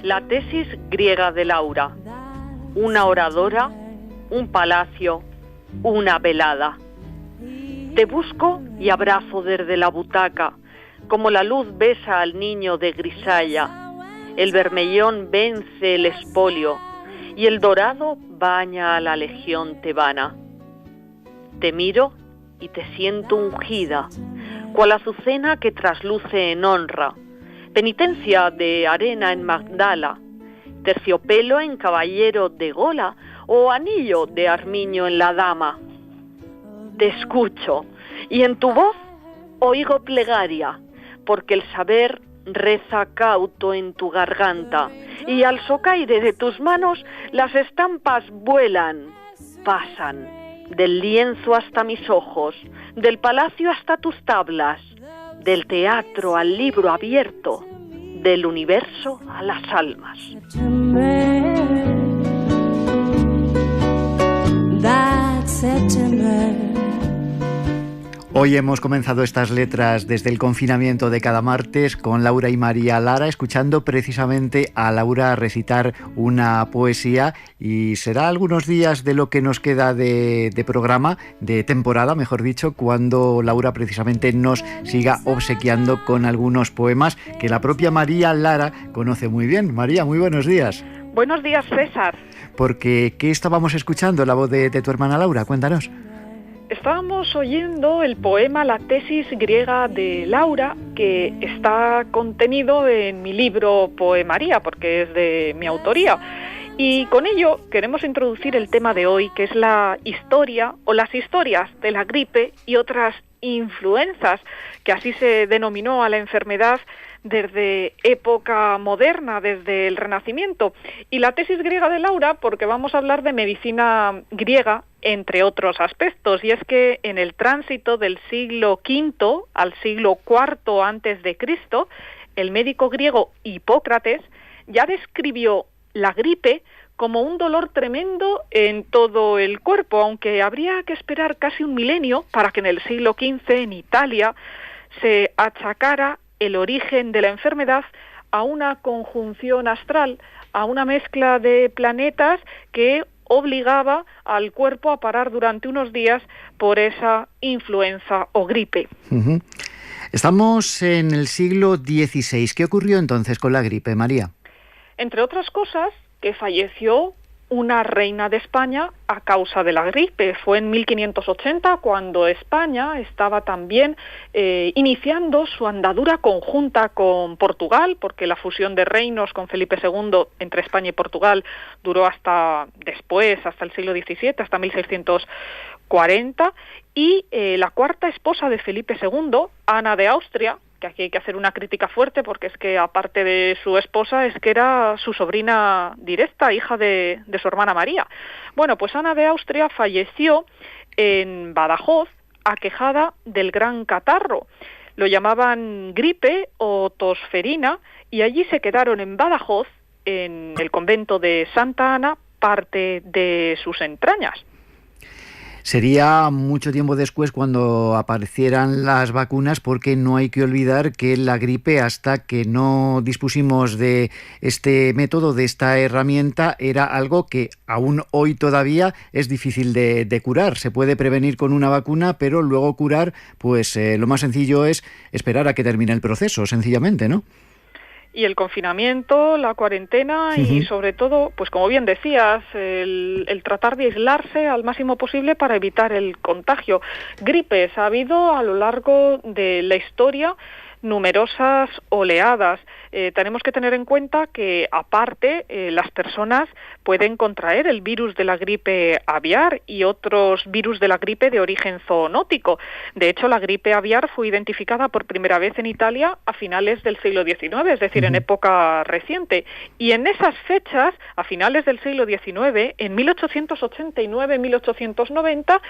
La tesis griega de Laura. Una oradora, un palacio, una velada. Te busco y abrazo desde la butaca, como la luz besa al niño de grisalla. El bermellón vence el espolio y el dorado baña a la legión tebana. Te miro y te siento ungida, cual azucena que trasluce en honra, penitencia de arena en Magdala, terciopelo en caballero de gola o anillo de armiño en la dama. Te escucho y en tu voz oigo plegaria, porque el saber reza cauto en tu garganta y al socaire de tus manos las estampas vuelan, pasan del lienzo hasta mis ojos, del palacio hasta tus tablas, del teatro al libro abierto, del universo a las almas. Hoy hemos comenzado estas letras desde el confinamiento de cada martes con Laura y María Lara, escuchando precisamente a Laura recitar una poesía, y será algunos días de lo que nos queda de programa, de temporada, mejor dicho, cuando Laura precisamente nos siga obsequiando con algunos poemas que la propia María Lara conoce muy bien. María, muy buenos días. Buenos días, César. Porque, ¿qué estábamos escuchando? La voz de tu hermana Laura, cuéntanos. Estábamos oyendo el poema La tesis griega de Laura, que está contenido en mi libro Poemaría, porque es de mi autoría. Y con ello queremos introducir el tema de hoy, que es la historia o las historias de la gripe y otras influenzas, que así se denominó a la enfermedad desde época moderna, desde el Renacimiento. Y la tesis griega de Laura, porque vamos a hablar de medicina griega, entre otros aspectos, y es que en el tránsito del siglo V al siglo IV antes de Cristo, el médico griego Hipócrates ya describió la gripe como un dolor tremendo en todo el cuerpo, aunque habría que esperar casi un milenio para que en el siglo XV en Italia se achacara el origen de la enfermedad a una conjunción astral, a una mezcla de planetas que obligaba al cuerpo a parar durante unos días por esa influenza o gripe. Uh-huh. Estamos en el siglo XVI. ¿Qué ocurrió entonces con la gripe, María? Entre otras cosas, que falleció una reina de España a causa de la gripe. Fue en 1580 cuando España estaba también iniciando su andadura conjunta con Portugal, porque la fusión de reinos con Felipe II entre España y Portugal duró hasta después, hasta el siglo XVII, hasta 1640, y la cuarta esposa de Felipe II, Ana de Austria, que aquí hay que hacer una crítica fuerte porque es que aparte de su esposa es que era su sobrina directa, hija de su hermana María. Bueno, pues Ana de Austria falleció en Badajoz aquejada del gran catarro. Lo llamaban gripe o tosferina y allí se quedaron en Badajoz, en el convento de Santa Ana, parte de sus entrañas. Sería mucho tiempo después cuando aparecieran las vacunas, porque no hay que olvidar que la gripe, hasta que no dispusimos de este método, de esta herramienta, era algo que aún hoy todavía es difícil de curar. Se puede prevenir con una vacuna, pero luego curar, pues lo más sencillo es esperar a que termine el proceso, sencillamente, ¿no? Y el confinamiento, la cuarentena y sobre todo, pues como bien decías, el tratar de aislarse al máximo posible para evitar el contagio. Gripes ha habido a lo largo de la historia numerosas oleadas. Tenemos que tener en cuenta que, aparte, las personas pueden contraer el virus de la gripe aviar y otros virus de la gripe de origen zoonótico. De hecho, la gripe aviar fue identificada por primera vez en Italia a finales del siglo XIX, es decir, en época reciente. Y en esas fechas, a finales del siglo XIX, en 1889-1890,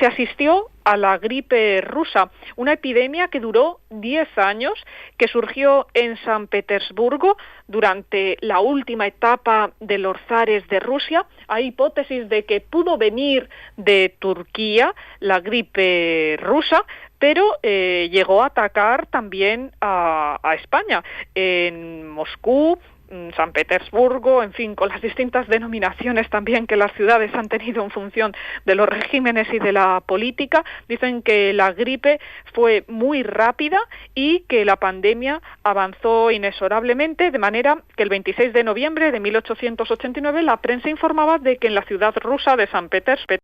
se asistió a la gripe rusa, una epidemia que duró 10 años, que surgió en San Petersburgo durante la última etapa de los zares de Rusia. Hay hipótesis de que pudo venir de Turquía la gripe rusa, pero llegó a atacar también a España, en Moscú, San Petersburgo, en fin, con las distintas denominaciones también que las ciudades han tenido en función de los regímenes y de la política. Dicen que la gripe fue muy rápida y que la pandemia avanzó inexorablemente, de manera que el 26 de noviembre de 1889 la prensa informaba de que en la ciudad rusa de San Petersburgo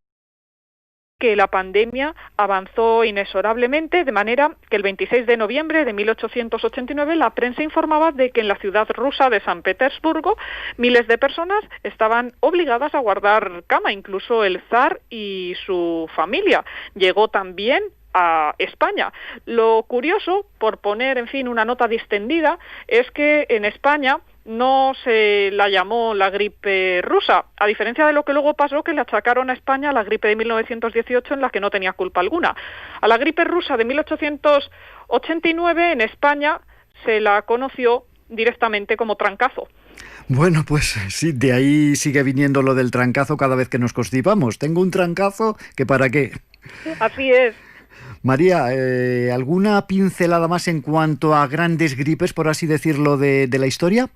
que la pandemia avanzó inexorablemente, de manera que el 26 de noviembre de 1889 la prensa informaba de que en la ciudad rusa de San Petersburgo miles de personas estaban obligadas a guardar cama, incluso el zar y su familia. Llegó también a España. Lo curioso, por poner, en fin, una nota distendida, es que en España no se la llamó la gripe rusa, a diferencia de lo que luego pasó, que le achacaron a España la gripe de 1918 en la que no tenía culpa alguna. A la gripe rusa de 1889 en España se la conoció directamente como trancazo. Bueno, pues sí, de ahí sigue viniendo lo del trancazo cada vez que nos constipamos. Tengo un trancazo que para qué. Así es. María, ¿alguna pincelada más en cuanto a grandes gripes, por así decirlo, de la historia?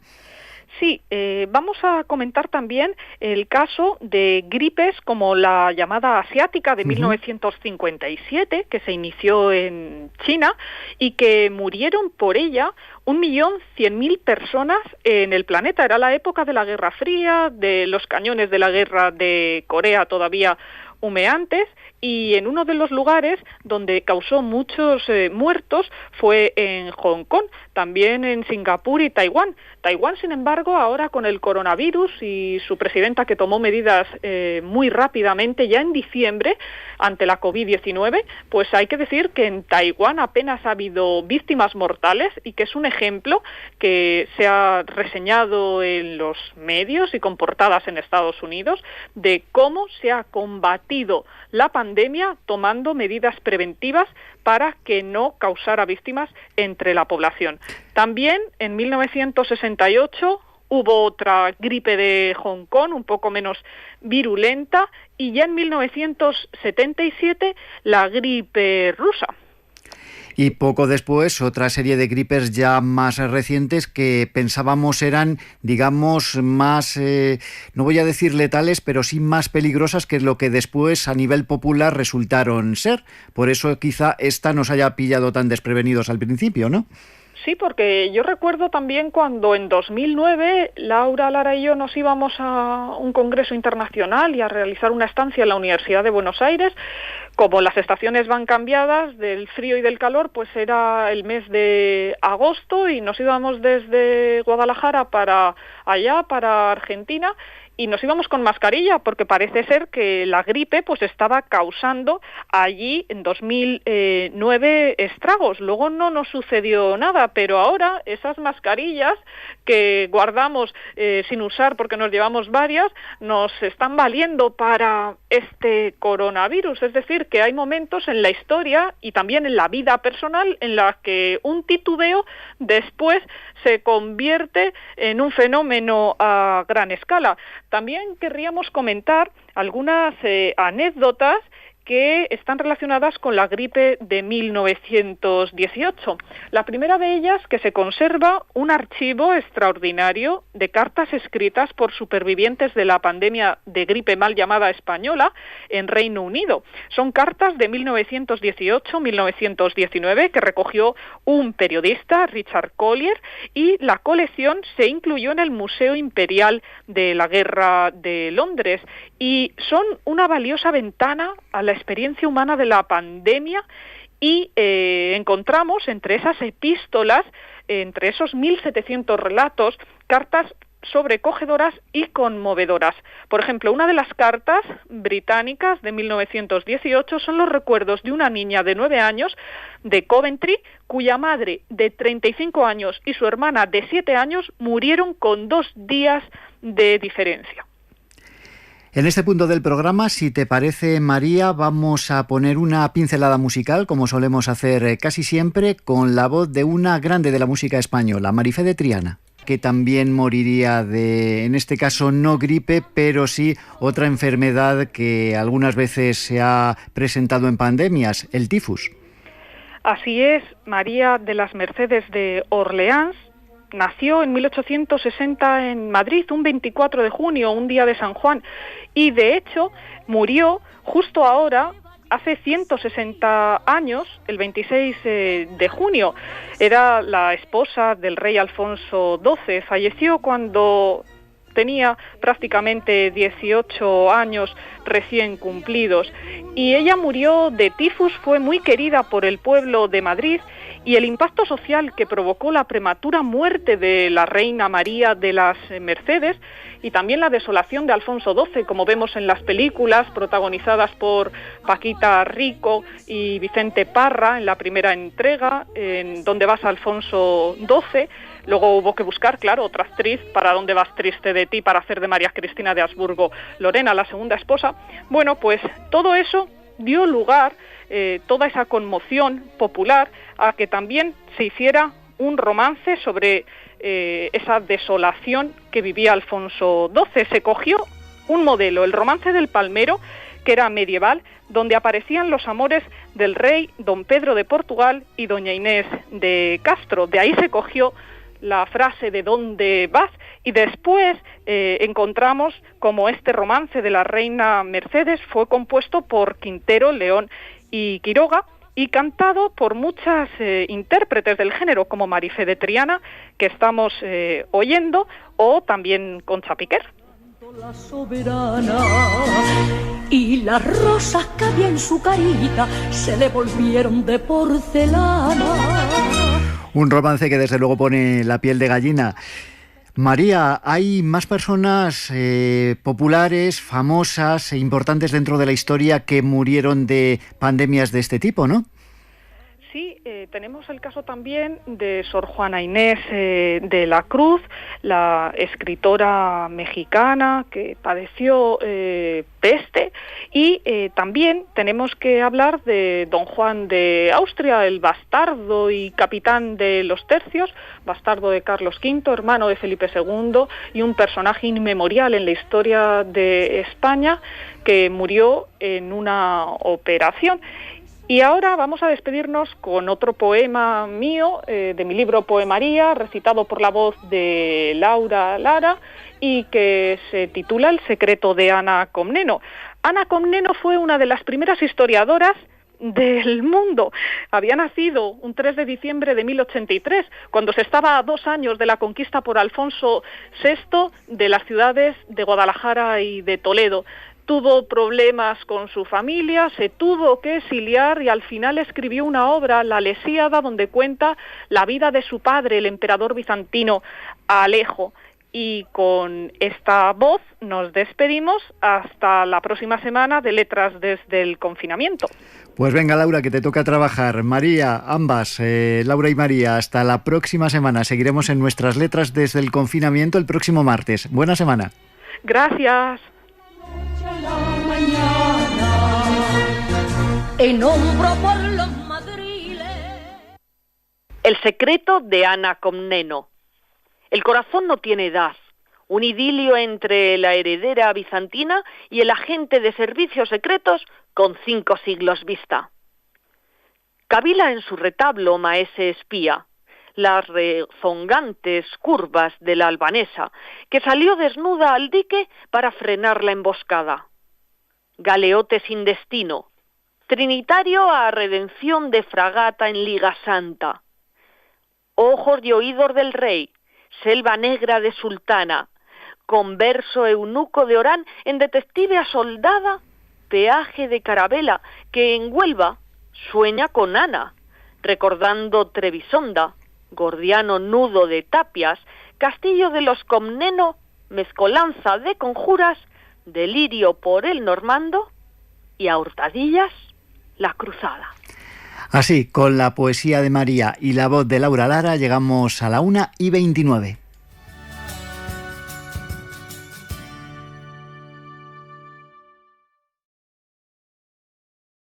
Sí, vamos a comentar también el caso de gripes como la llamada asiática de 1957, que se inició en China y que murieron por ella 1.100.000 personas en el planeta. Era la época de la Guerra Fría, de los cañones de la guerra de Corea todavía humeantes, y en uno de los lugares donde causó muchos muertos fue en Hong Kong, también en Singapur y Taiwán. Taiwán, sin embargo, ahora con el coronavirus y su presidenta que tomó medidas muy rápidamente ya en diciembre ante la COVID-19, pues hay que decir que en Taiwán apenas ha habido víctimas mortales y que es un ejemplo que se ha reseñado en los medios y con portadas en Estados Unidos de cómo se ha combatido la pandemia tomando medidas preventivas para que no causara víctimas entre la población. También en 1968 hubo otra gripe de Hong Kong, un poco menos virulenta, y ya en 1977 la gripe rusa. Y poco después, otra serie de gripes ya más recientes que pensábamos eran, digamos, más, no voy a decir letales, pero sí más peligrosas que lo que después a nivel popular resultaron ser. Por eso quizá esta nos haya pillado tan desprevenidos al principio, ¿no? Sí, porque yo recuerdo también cuando en 2009 Laura, Lara y yo nos íbamos a un congreso internacional y a realizar una estancia en la Universidad de Buenos Aires. Como las estaciones van cambiadas del frío y del calor, pues era el mes de agosto y nos íbamos desde Guadalajara para allá, para Argentina, y nos íbamos con mascarilla porque parece ser que la gripe pues estaba causando allí en 2009 estragos. Luego no nos sucedió nada, pero ahora esas mascarillas que guardamos sin usar porque nos llevamos varias, nos están valiendo para este coronavirus. Es decir, que hay momentos en la historia y también en la vida personal en la que un titubeo después se convierte en un fenómeno a gran escala. También querríamos comentar algunas anécdotas que están relacionadas con la gripe de 1918. La primera de ellas, que se conserva un archivo extraordinario de cartas escritas por supervivientes de la pandemia de gripe mal llamada española en Reino Unido. Son cartas de 1918-1919 que recogió un periodista, Richard Collier, y la colección se incluyó en el Museo Imperial de la Guerra de Londres y son una valiosa ventana a la experiencia humana de la pandemia y encontramos entre esas epístolas, entre esos 1.700 relatos, cartas sobrecogedoras y conmovedoras. Por ejemplo, una de las cartas británicas de 1918 son los recuerdos de una niña de 9 años de Coventry, cuya madre de 35 años y su hermana de 7 años murieron con 2 días de diferencia. En este punto del programa, si te parece, María, vamos a poner una pincelada musical, como solemos hacer casi siempre, con la voz de una grande de la música española, Marifé de Triana, que también moriría de, en este caso, no gripe, pero sí otra enfermedad que algunas veces se ha presentado en pandemias, el tifus. Así es, María de las Mercedes de Orleans nació en 1860 en Madrid, un 24 de junio, un día de San Juan, y de hecho murió justo ahora, hace 160 años, el 26 de junio. Era la esposa del rey Alfonso XII, falleció cuando tenía prácticamente 18 años recién cumplidos, y ella murió de tifus. Fue muy querida por el pueblo de Madrid, y el impacto social que provocó la prematura muerte de la reina María de las Mercedes y también la desolación de Alfonso XII, como vemos en las películas protagonizadas por Paquita Rico y Vicente Parra en la primera entrega, en Dónde vas, Alfonso XII. Luego hubo que buscar, claro, otra actriz para Dónde vas, triste de ti, para hacer de María Cristina de Habsburgo Lorena, la segunda esposa. Bueno, pues todo eso dio lugar, toda esa conmoción popular, a que también se hiciera un romance sobre esa desolación que vivía Alfonso XII. Se cogió un modelo, el romance del Palmero, que era medieval, donde aparecían los amores del rey don Pedro de Portugal y doña Inés de Castro. De ahí se cogió la frase de ¿dónde vas? Y después encontramos como este romance de la reina Mercedes fue compuesto por Quintero, León y Quiroga, y cantado por muchas intérpretes del género, como Marifé de Triana, que estamos oyendo, o también Concha Piquer. La soberana, y las rosas que había en su carita se le volvieron de porcelana. Un romance que desde luego pone la piel de gallina. María, hay más personas populares, famosas e importantes dentro de la historia que murieron de pandemias de este tipo, ¿no? Sí, tenemos el caso también de Sor Juana Inés de la Cruz, la escritora mexicana que padeció peste, y también tenemos que hablar de don Juan de Austria, el bastardo y capitán de los tercios, bastardo de Carlos V, hermano de Felipe II, y un personaje inmemorial en la historia de España, que murió en una operación. Y ahora vamos a despedirnos con otro poema mío, de mi libro Poemaría, recitado por la voz de Laura Lara, y que se titula El secreto de Ana Comneno. Ana Comneno fue una de las primeras historiadoras del mundo. Había nacido un 3 de diciembre de 1083, cuando se estaba a 2 años de la conquista por Alfonso VI de las ciudades de Guadalajara y de Toledo. Tuvo problemas con su familia, se tuvo que exiliar y al final escribió una obra, La Lesíada, donde cuenta la vida de su padre, el emperador bizantino Alejo. Y con esta voz nos despedimos hasta la próxima semana de Letras desde el confinamiento. Pues venga, Laura, que te toca trabajar. María, ambas, Laura y María, hasta la próxima semana. Seguiremos en nuestras Letras desde el confinamiento el próximo martes. Buena semana. Gracias. La mañana, en hombro por los madriles. El secreto de Ana Comneno. El corazón no tiene edad. Un idilio entre la heredera bizantina y el agente de servicios secretos con 5 siglos vista. Cavila en su retablo maese espía las rezongantes curvas de la albanesa, que salió desnuda al dique para frenar la emboscada. Galeote sin destino, trinitario a redención de fragata en Liga Santa. Ojos y oídos del rey, selva negra de sultana, converso eunuco de Orán en detective a soldada, peaje de carabela que en Huelva sueña con Ana, recordando Trebisonda, gordiano nudo de tapias, castillo de los Comneno, mezcolanza de conjuras, delirio por el normando y a hurtadillas la cruzada. Así, con la poesía de María y la voz de Laura Lara, llegamos a la 1:29.